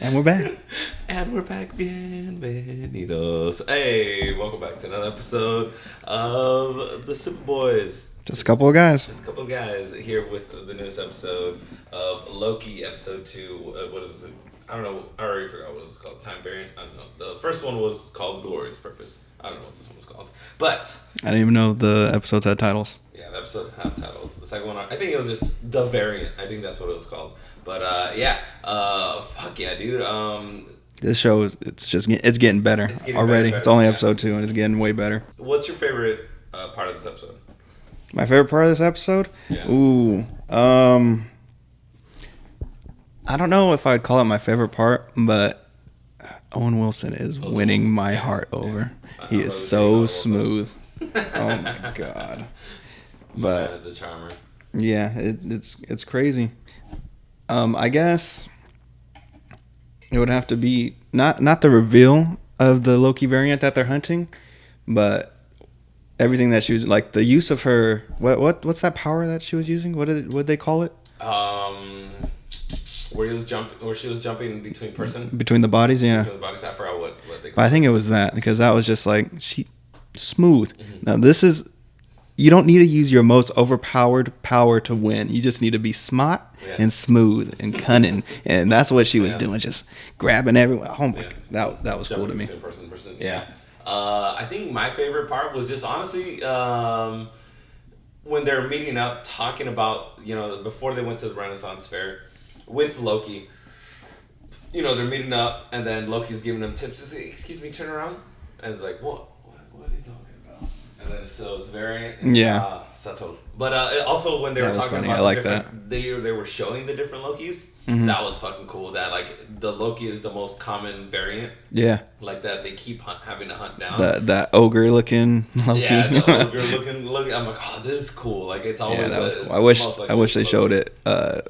And we're back. And we're back, bienvenidos. Hey, welcome back to another episode of the Superboys. Just a couple of guys. Just a couple of guys here with the newest episode of Loki, episode 2. What is it? I don't know. I already forgot what it was called. Time variant? I don't know. The first one was called Glorious Purpose. I don't know what this one was called. But I didn't even know the episodes had titles. yeah, the episode had titles. The second one, I think it was just The Variant. I think that's what it was called. But fuck yeah, dude. This show is it's getting better already. Better, it's only yeah. episode 2 and it's getting way better. What's your favorite part of this episode? My favorite part of this episode? Yeah. Ooh. I don't know if I'd call it my favorite part, but Owen Wilson is winning my heart over. He is so smooth. Oh my god. But as a charmer. yeah, it's crazy. I guess it would have to be not the reveal of the Loki variant that they're hunting, but everything that she was like the use of her what's that power that she was using? What they call it? Where she was jumping between the bodies, yeah. Between the bodies, I forgot what they call But I think it was that because that was just like she smooth. Mm-hmm. Now this is you don't need to use your most overpowered power to win. You just need to be smart and smooth and cunning, and that's what she was doing, just grabbing everyone. Oh my god, that was jumping cool to me. Person to person. Yeah. I think my favorite part was just honestly when they're meeting up, talking about before they went to the Renaissance Fair with Loki. They're meeting up, and then Loki's giving them tips. He's like, "Excuse me, turn around," and it's like, "What are you talking about?" And then so it's variant. Subtle. But also when they were talking about they were showing the different Lokis. Mm-hmm. That was fucking cool. That like the Loki is the most common variant. Yeah. Like that they keep having to hunt down. That ogre looking Loki. Yeah, the ogre looking Loki. I'm like, oh, this is cool. Like it's always. Yeah, that was cool. I wish they showed it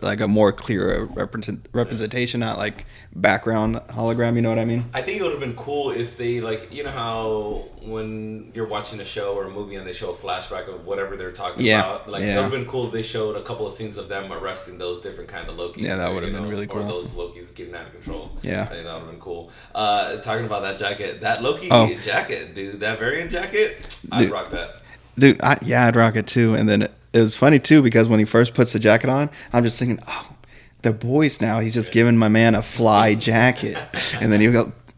like a more clear representation, not like background hologram. You know what I mean? I think it would have been cool if they how when you're watching a show or a movie and they show a flashback of whatever they're talking about. Like it would have been cool if they showed a couple of scenes of them arresting those different kind of Lokis. Yeah, that would have been really cool. Or those Lokis getting out of control. Yeah, I think that would have been cool. Talking about that jacket, that Loki jacket, dude, that variant jacket, I'd rock that. Dude, I'd rock it too. And then it was funny too because when he first puts the jacket on, I'm just thinking, oh, they're boys now. He's just giving my man a fly jacket, and then he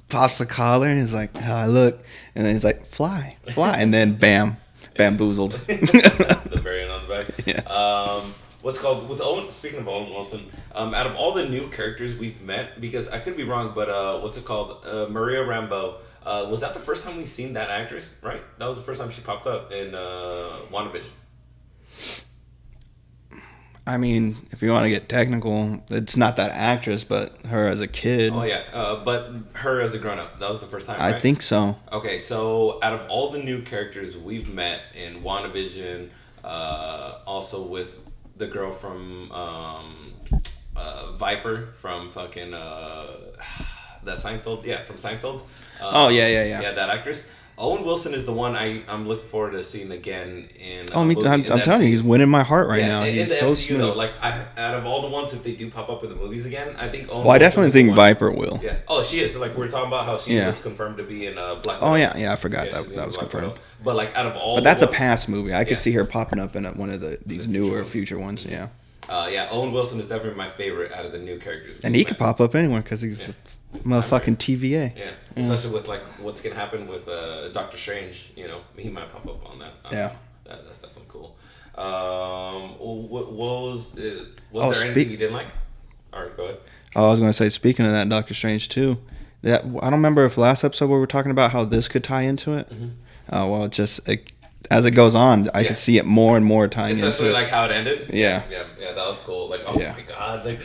pops the collar and he's like, how I look, and then he's like, fly, and then bam, bamboozled. The variant on the back. Yeah. What's called with Owen? Speaking of Owen Wilson, out of all the new characters we've met, because I could be wrong, but what's it called? Maria Rambeau. Was that the first time we've seen that actress? Right, that was the first time she popped up in WandaVision. I mean, if you want to get technical, it's not that actress, but her as a kid. Oh yeah, but her as a grown-up. That was the first time. Right? I think so. Okay, so out of all the new characters we've met in WandaVision, also with the girl from Viper from fucking that Seinfeld, from Seinfeld. Yeah, that actress. Owen Wilson is the one I'm looking forward to seeing again in. I'm telling you, he's winning my heart right now. He's in the so MCU, smooth. Though, like out of all the ones, if they do pop up in the movies again, I think. Owen I definitely Wilson think Viper will. Yeah. Oh, she is. So, like we're talking about how she was confirmed to be in Black Widow. Oh yeah, I forgot that was confirmed. Widow. But like out of all, but that's a past movie. I could see her popping up in one of these newer future ones. Yeah. Owen Wilson is definitely my favorite out of the new characters. And he could pop up anywhere because he's motherfucking TVA. Yeah, especially with like what's gonna happen with Doctor Strange. He might pop up on that. That's definitely cool. What was there anything you didn't like? All right, go ahead. Oh, I was gonna say, speaking of that, Doctor Strange too. That I don't remember if last episode we were talking about how this could tie into it. Mm-hmm. Well, as it goes on, I could see it more and more tying into it. Especially like how it ended. Yeah, that was cool. Like, oh my god, like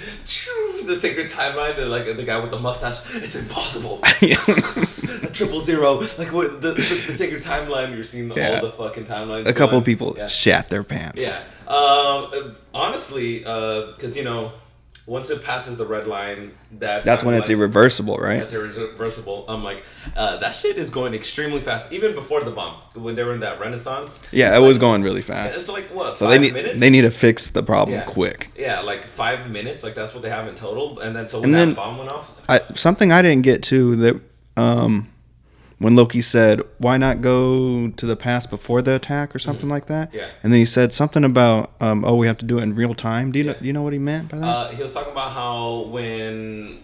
the sacred timeline, and like the guy with the mustache, it's impossible. 000, like what the sacred timeline. You're seeing all the fucking timelines. A couple of people shat their pants. Yeah. Honestly, because Once it passes the red line, That's when it's irreversible, right? That's irreversible. I'm like, that shit is going extremely fast. Even before the bomb, when they were in that Renaissance. Yeah, it was going really fast. It's like what? So 5 minutes. They need to fix the problem quick. Yeah, like 5 minutes. Like that's what they have in total. And then so when that bomb went off, something I didn't get to that when Loki said, "Why not go to the past before the attack" or something like that. Yeah. And then he said something about, we have to do it in real time. Do you know what he meant by that? He was talking about how when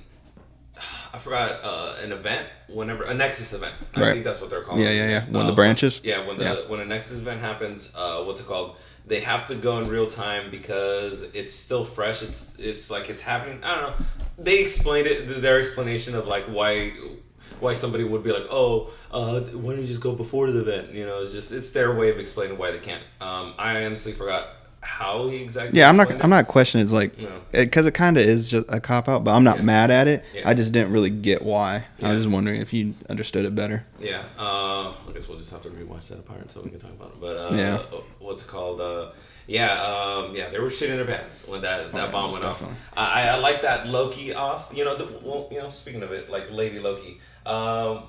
I forgot an event, whenever a Nexus event, I think that's what they're calling. Yeah. One of the branches. When a Nexus event happens, what's it called? They have to go in real time because it's still fresh. It's like it's happening. I don't know. They explained it. Their explanation of like why somebody would be like, why don't you just go before the event? You know, it's their way of explaining why they can't. I honestly forgot how he exactly. Yeah, I'm not questioning. It's like because it kind of is just a cop out, but I'm not mad at it. Yeah. I just didn't really get why. Yeah. I was just wondering if you understood it better. Yeah, I guess we'll just have to rewatch that apart so we can talk about it. But what's it called? They were shit in their pants when that bomb went off. I like that Loki off. Speaking of it, like Lady Loki.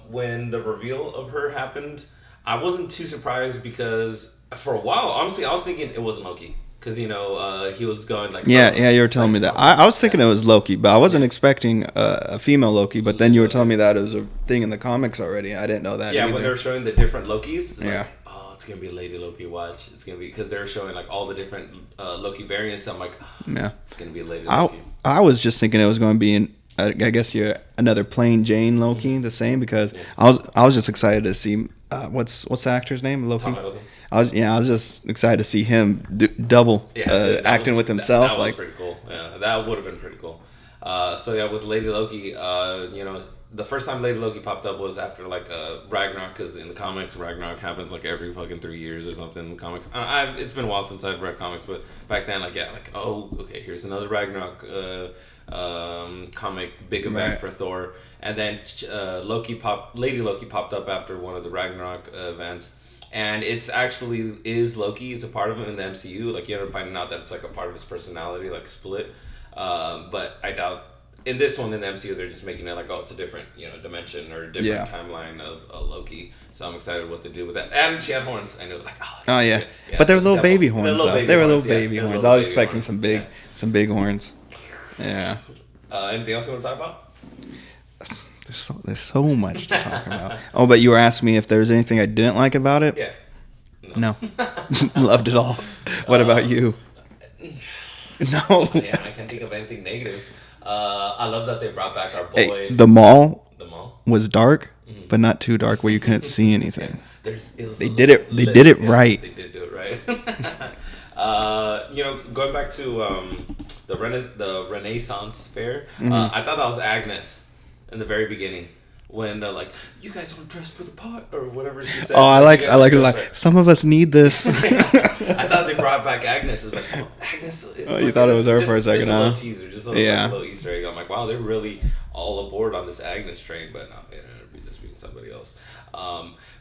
When the reveal of her happened, I wasn't too surprised because for a while, honestly, I was thinking it wasn't Loki. Because, he was going like... Yeah, you were telling me that. I was thinking it was Loki, but I wasn't expecting a female Loki. But then you were telling me that it was a thing in the comics already. I didn't know that either. When they were showing the different Lokis, it's like, it's going to be Lady Loki, watch. It's going to be... Because they were showing like all the different Loki variants. I'm like, it's going to be Lady Loki. I was just thinking it was going to be I guess you're another plain Jane Loki, the same, because I was just excited to see what's the actor's name? Loki. Tom Hiddleston. I was just excited to see him double acting with himself. That was pretty cool. Yeah, that would have been pretty cool. With Lady Loki, the first time Lady Loki popped up was after like Ragnarok, because in the comics Ragnarok happens like every fucking 3 years or something in the comics. It's been a while since I've read comics, but back then here's another Ragnarok comic, big event for Thor, and then Lady Loki popped up after one of the Ragnarok events. And it's actually is Loki. It's a part of him in the MCU. Like you end up finding out that it's like a part of his personality, like split. But I doubt in this one in the MCU they're just making it like it's a different dimension or a different timeline of Loki. So I'm excited what to do with that. And she had horns. I know but they're little baby horns. They were little baby horns. I was expecting some big horns. Yeah. Anything else you want to talk about? There's so much to talk about. Oh, but you were asking me if there was anything I didn't like about it? Yeah. No. Loved it all. What about you? No. Yeah, I can't think of anything negative. I love that they brought back our boy. Hey, the mall was dark, but not too dark where you couldn't see anything. They did it right. They did do it right. Going back to the Renaissance fair, I thought that was Agnes in the very beginning when they're like, "You guys aren't dressed for the part," or whatever she said. Oh, I like it. Like, some of us need this. I thought they brought back Agnes. It's like, Agnes. You thought it was her for a second, just a little teaser, just a little Easter egg. I'm like, wow, they're really all aboard on this Agnes train, but no, it ended up just being somebody else.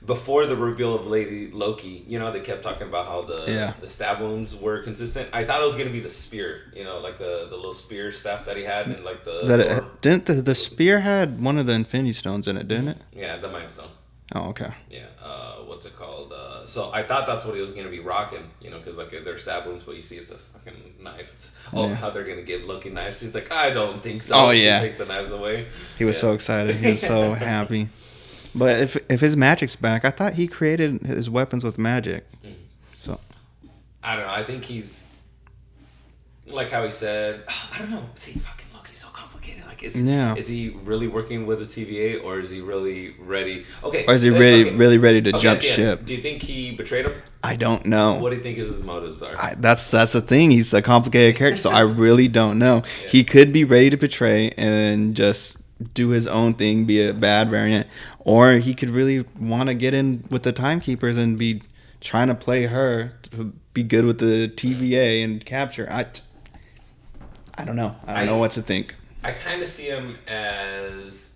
Before the reveal of Lady Loki, they kept talking about how the stab wounds were consistent. I thought it was gonna be the spear, like the little spear staff that he had, and like didn't the spear had one of the Infinity Stones in it, didn't it? Yeah, the Mind Stone. Oh, okay. Yeah. What's it called? So I thought that's what he was gonna be rocking, because like they're stab wounds, but you see it's a fucking knife. How they're gonna give Loki knives? He's like, I don't think so. Oh yeah. He takes the knives away. He was so excited. He was so happy. But if his magic's back, I thought he created his weapons with magic. Mm-hmm. So I don't know. I think he's like how he said. I don't know. See, fucking Loki's so complicated. Like, is he really working with the TVA, or is he really ready? Okay. Or is he really ready to jump ship? Do you think he betrayed him? I don't know. What do you think his motives are? That's the thing. He's a complicated character, so I really don't know. Yeah. He could be ready to betray and just do his own thing, be a bad variant, or he could really want to get in with the Timekeepers and be trying to play her to be good with the TVA and capture. I don't know. I don't know what to think. I kind of see him as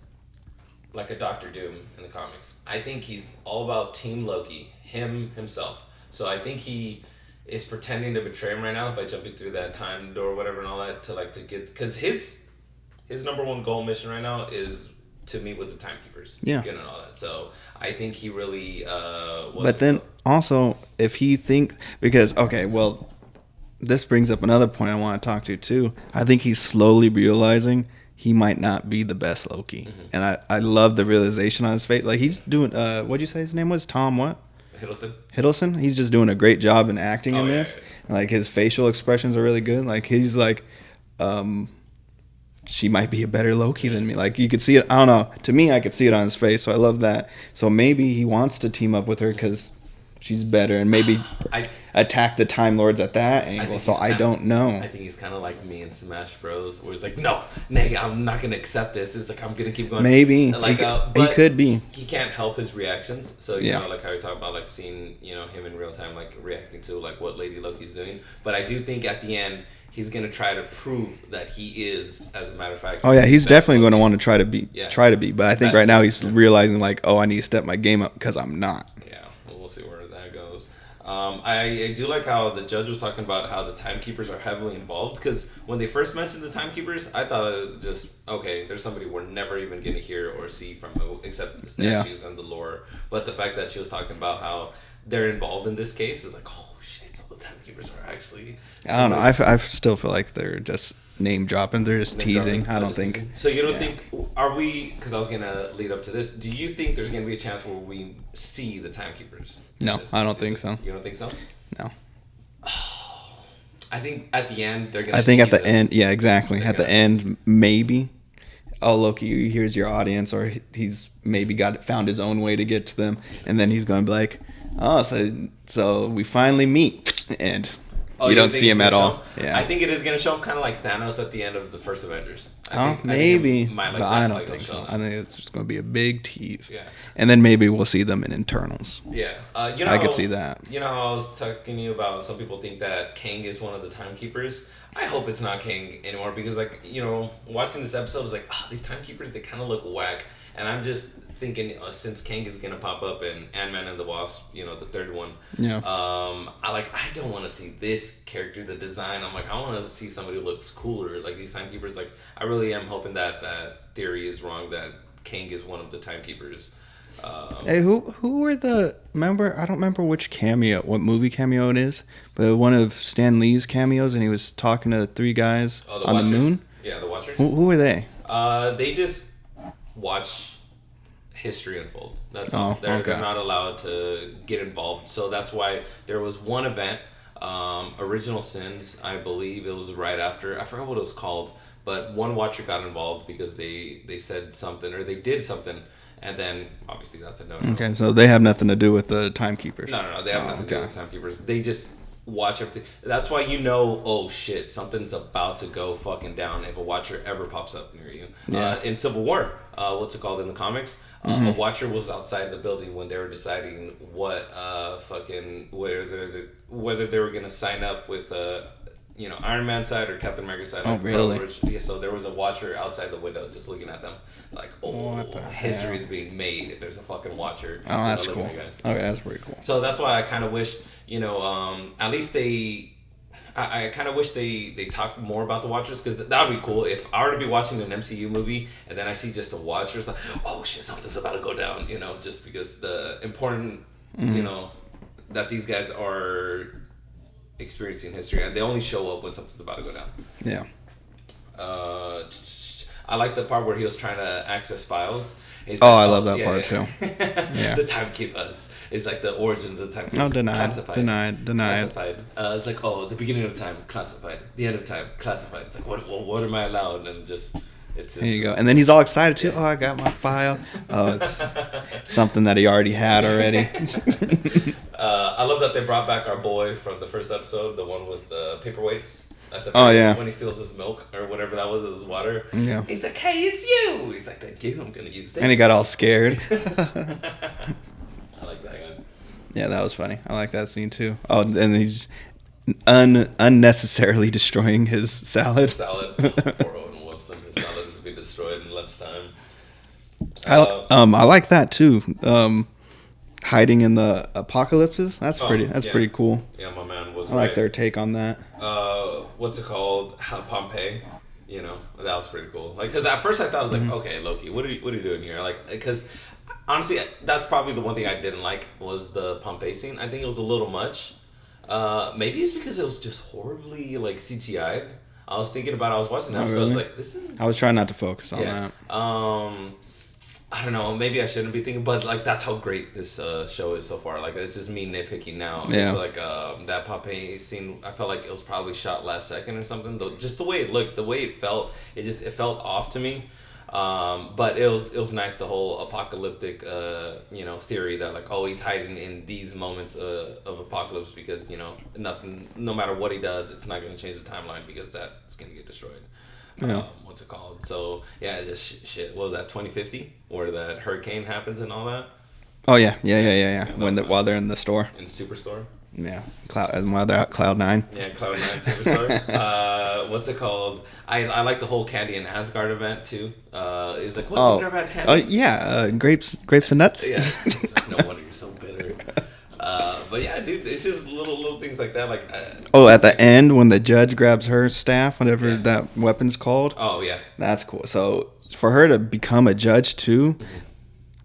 like a Doctor Doom in the comics. I think he's all about Team Loki, himself. So I think he is pretending to betray him right now by jumping through that time door, or whatever, and all that to get, because his number one goal mission right now is to meet with the timekeepers. Yeah. And all that. So I think he really was. But then also, if he thinks, because, okay, well, this brings up another point I want to talk to too. I think he's slowly realizing he might not be the best Loki. Mm-hmm. And I love the realization on his face. Like, he's doing, what'd you say his name was? Tom what? Hiddleston. He's just doing a great job in acting in this. Yeah. Like, his facial expressions are really good. Like, he's like, she might be a better Loki than me. Like, you could see it. I don't know. To me, I could see it on his face. So I love that. So maybe he wants to team up with her because she's better, and maybe attack the Time Lords at that angle. So I don't know. I think he's kind of like me in Smash Bros, where he's like, no, I'm not gonna accept this. It's like, I'm gonna keep going. Maybe like, he could be. He can't help his reactions. So you know, like how you talk about like seeing, you know, him in real time, like reacting to like what Lady Loki's doing. But I do think at the end, he's gonna try to prove that he is, as a matter of fact. Oh yeah, he's definitely going to want to try to be. But I think right now he's realizing like, oh, I need to step my game up because I'm not. Yeah, we'll see where that goes. I do like how the judge was talking about how the timekeepers are heavily involved, because when they first mentioned the timekeepers, I thought it was just, okay, there's somebody we're never even gonna hear or see from, except the statues and the lore. But the fact that she was talking about how they're involved in this case is like, oh shit, so the timekeepers are actually. I don't know. I still feel like they're just name dropping. They're just teasing. I don't think. Teasing. So you don't think? Are we? Because I was gonna lead up to this. Do you think there's gonna be a chance where we see the timekeepers? No, I don't think so. You don't think so? No. I think at the end they're gonna. I think at the end, yeah, exactly. At the end, maybe. Oh, Loki, here's your audience, or he's maybe found his own way to get to them, and then he's gonna be like, oh, so we finally meet, and. You don't see him at all. Yeah. I think it is going to show him kind of like Thanos at the end of the first Avengers. Maybe. But I don't think so. I think it's just going to be a big tease. Yeah. And then maybe we'll see them in Internals. Yeah. I could see that. You know how I was talking to you about some people think that Kang is one of the timekeepers? I hope it's not Kang anymore, because, like, you know, watching this episode is like, these timekeepers, they kind of look whack. And I'm just thinking, since Kang is gonna pop up in Ant-Man and the Wasp, you know, the third one. Yeah. I don't want to see this character, the design. I'm like, I want to see somebody who looks cooler. Like these timekeepers. Like, I really am hoping that theory is wrong, that Kang is one of the timekeepers. Hey, who were remember? I don't remember what movie cameo it is, but one of Stan Lee's cameos, and he was talking to the three guys on Watchers. The moon. Yeah, the Watchers. Who were they? They just watch history unfold. That's all. They're not allowed to get involved. So that's why there was one event, Original Sins, I believe it was right after, I forgot what it was called, but one Watcher got involved because they said something, or they did something, and then obviously that's a no. Okay, so they have nothing to do with the timekeepers. No, they have nothing to do with the timekeepers. They just watch everything. That's why you know, oh shit, something's about to go fucking down if a Watcher ever pops up near you. Yeah. In Civil War, what's it called in the comics? A Watcher was outside the building when they were deciding what whether they were gonna sign up with Iron Man side or Captain America side. Oh, really? Yeah, so there was a Watcher outside the window just looking at them like, history is being made if there's a fucking Watcher. Oh, that's cool. Okay, that's pretty cool. So that's why I kind of wish, at least I kind of wish they talk more about the Watchers, because that would be cool. If I were to be watching an MCU movie and then I see just a Watcher, it's like, oh shit, something's about to go down, just because the important, that these guys are experiencing history, and they only show up when something's about to go down. Yeah. I like the part where he was trying to access files. I love that part too. Yeah. The timekeepers. It's like the origin of the timekeepers. Oh, denied. Classified. It's like, the beginning of time, classified. The end of time, classified. It's like, what am I allowed? And it's there you go. And then he's all excited too. Oh, I got my file. Oh, it's something that he already had already. I love that they brought back our boy from the first episode, the one with the paperweights. When he steals his milk or whatever that was, his water. Yeah. He's like, hey, it's you. He's like, thank you. I'm gonna use this. And he got all scared. I like that guy. Yeah, that was funny. I like that scene too. Oh, and he's unnecessarily destroying his salad. Poor Owen Wilson. His salad is being destroyed in lunchtime. I like that too. hiding in the apocalypses. That's Oh, pretty. That's yeah. pretty cool. Yeah, my man was I like right. their take on that. What's it called? Pompeii. You know, that was pretty cool. Like, because at first I thought, I was like, okay, Loki, what are you doing here? Like, because honestly, that's probably the one thing I didn't like was the Pompeii scene. I think it was a little much. Maybe it's because it was just horribly like CGI'd. I was thinking about it. I was watching the Oh, episode. I really? was like, this is I was trying not to focus on that. I don't know. Maybe I shouldn't be thinking, but like that's how great this show is so far. Like it's just me nitpicking now. Yeah. It's like that Pompeii scene. I felt like it was probably shot last second or something. Though, just the way it looked, the way it felt, it felt off to me. But it was nice, the whole apocalyptic theory that like, oh, he's hiding in these moments of apocalypse because nothing, no matter what he does, it's not going to change the timeline because that's going to get destroyed. Yeah. What's it called? So yeah, it's just shit. What was that, 2050, where that hurricane happens and all that? Oh yeah. While they're in the store. In Superstore. Yeah, and while they're at Cloud9. Yeah, Cloud9 Superstore. What's it called? I like the whole Candy and Asgard event too. It's like, what? Oh, You've never had candy? oh yeah, grapes and nuts. Yeah. No wonder you're so bitter. But yeah, dude, it's just little things like that. Like, Oh, at the end when the judge grabs her staff, whatever that weapon's called. oh yeah, That's cool. So for her to become a judge too,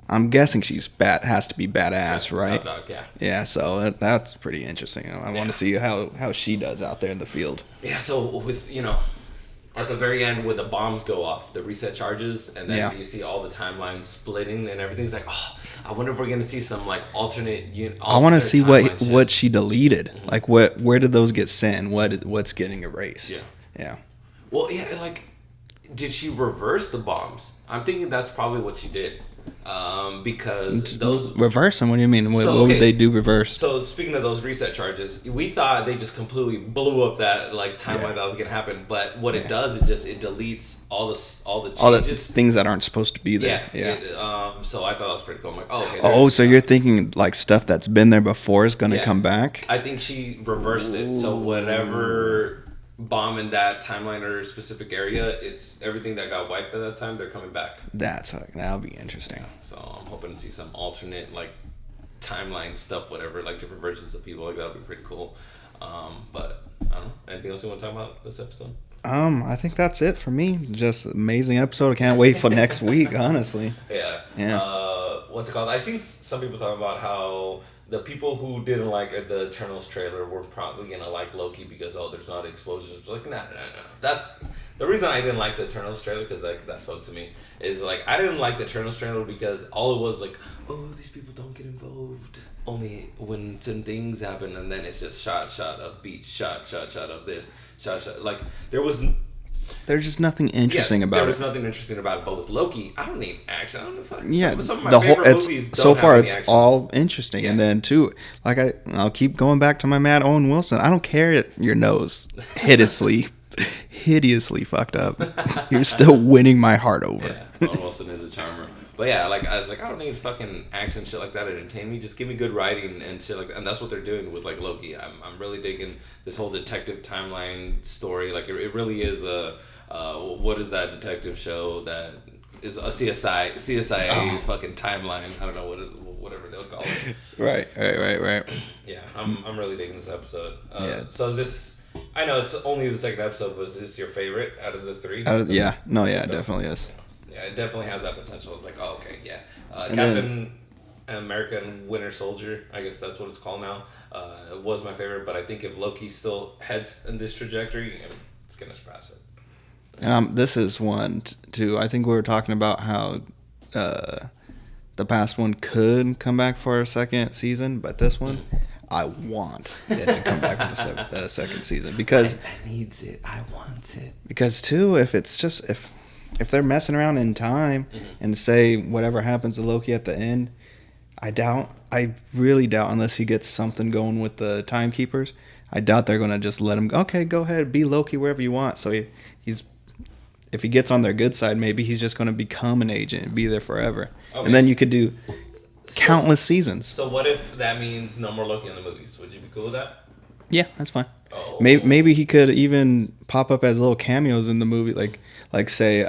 I'm guessing has to be badass, right? Top dog, yeah. Yeah. So that's pretty interesting. I want to see how she does out there in the field. Yeah. So with at the very end, when the bombs go off, the reset charges, and then you see all the timelines splitting and everything's like, oh, I wonder if we're gonna see some like alternate. I want to see timeline what she deleted. Like where did those get sent? What's getting erased? Yeah. Well, yeah, like, did she reverse the bombs? I'm thinking that's probably what she did. Because those reverse them. What do you mean? What would they do reverse? So speaking of those reset charges, we thought they just completely blew up that like timeline that was gonna happen. But what it does, it deletes all the changes, all the things that aren't supposed to be there. So I thought that was pretty cool. I'm like, oh, okay. Oh, so you're thinking like stuff that's been there before is gonna come back? I think she reversed it. So whatever bomb in that timeline or specific area, it's everything that got wiped at that time, they're coming back. That'll be interesting. So I'm hoping to see some alternate like timeline stuff, whatever, like different versions of people. Like that would be pretty cool. But I don't know. Anything else you want to talk about this episode? I think that's it for me. Just amazing episode. I can't wait for next week, honestly. Yeah. What's it called? I've seen some people talk about how the people who didn't like the Eternals trailer were probably gonna like Loki because there's not explosions. Like no. That's the reason I didn't like the Eternals trailer, because like that spoke to me. Is like I didn't like the Eternals trailer because all it was like, oh, these people don't get involved only when certain things happen, and then it's just shot of beach, shot of this, shot. Like there's just nothing interesting about it. There was nothing interesting about it. But with Loki, I don't need action. I don't know if some of my the favorite whole movies don't so far have it's any action. all interesting, and then too, like I'll keep going back to my Matt Owen Wilson. I don't care that your nose hideously fucked up. You're still winning my heart over. Yeah, Owen Wilson is a charmer. But yeah, like I was like, I don't need fucking action shit like that to entertain me. Just give me good writing and shit like that. And that's what they're doing with like Loki. I'm really digging this whole detective timeline story. Like it really is a what is that detective show that is a CSI fucking timeline? I don't know whatever they'll call it. Right. Yeah, I'm really digging this episode. So is this? I know it's only the second episode, but is this your favorite out of the three? Yeah. No, yeah, it definitely is. Yeah, it definitely has that potential. It's like, oh, okay, yeah. Captain American Winter Soldier, I guess that's what it's called now, was my favorite, but I think if Loki still heads in this trajectory, it's going to surpass it. This is one, too. I think we were talking about how the past one could come back for a second season, but this one, I want it to come back for the second season because I needs it. I want it. Because too, if it's just if they're messing around in time and say whatever happens to Loki at the end, I really doubt, unless he gets something going with the timekeepers, I doubt they're gonna just let him go. Okay, go ahead, be Loki wherever you want. So he's if he gets on their good side, maybe he's just gonna become an agent and be there forever, and then you could do countless seasons. So what if that means no more Loki in the movies? Would you be cool with that? Yeah, that's fine. Oh. Maybe he could even pop up as little cameos in the movie, like say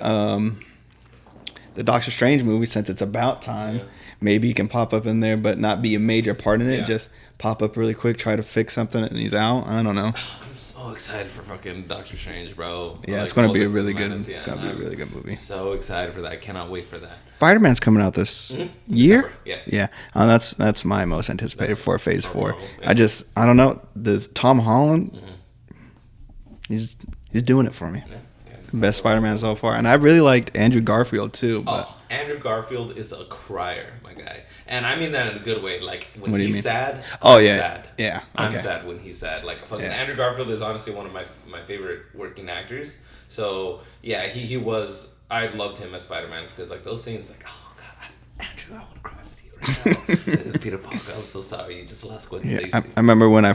the Doctor Strange movie, since it's about time, Yeah. maybe he can pop up in there, but not be a major part in it. Yeah. Just pop up really quick, try to fix something, and he's out. I don't know. I'm so excited for fucking Doctor Strange, bro. Yeah, Like, it's gonna be a Multiverse really of good. Madness, It's gonna be a really good movie. So excited for that. I cannot wait for that. Spider-Man's coming out this year. December, yeah. Yeah, that's my most anticipated for Phase 4. Marvel, yeah. I don't know. The Tom Holland, he's doing it for me. Yeah. Best Spider-Man so far, and I really liked Andrew Garfield too. But Andrew Garfield is a crier, my guy, and I mean that in a good way. Like when What do you he's mean? sad, Oh, I'm yeah. sad. Yeah, I'm okay. sad when he's sad. Like fucking Yeah. Andrew Garfield is honestly one of my favorite working actors. So yeah, he was. I loved him as Spider-Man because like those scenes, like oh god, Andrew, I want to cry with you right now. Peter Parker, I'm so sorry, you just lost Gwen Stacy. I remember when the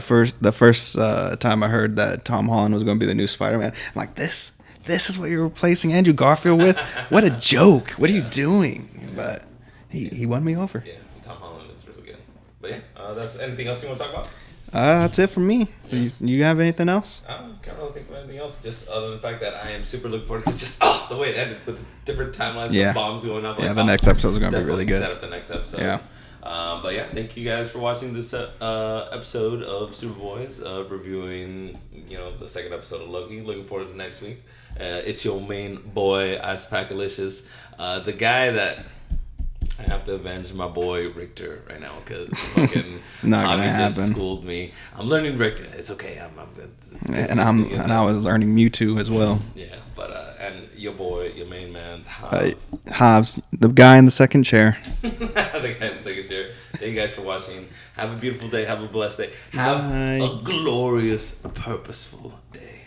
first time I heard that Tom Holland was going to be the new Spider-Man. I'm like, this is what you're replacing Andrew Garfield with? What a joke! What are you doing? But he won me over. Yeah, Tom Holland is really good. But yeah, that's anything else you want to talk about? That's it for me. You have anything else? I can't really think of anything else. Just other than the fact that I am super looking forward because just the way it ended with the different timelines, Yeah. of bombs going up. Yeah, the next episode is gonna be really definitely good. Set up the next episode. Yeah. But yeah, thank you guys for watching this episode of Superboys, reviewing the second episode of Loki. Looking forward to next week. It's your main boy, Ice Packalicious, the guy that I have to avenge my boy Richter right now because fucking Not gonna Javi just happen. schooled me. I'm learning Richter. It's okay. It's good. And I was learning Mewtwo as well. Yeah, but and your boy, your main man's Hobbs. Hobbs, the guy in the second chair. The guy in the second chair. Thank you guys for watching. Have a beautiful day. Have a blessed day. Have Bye. a glorious, purposeful day.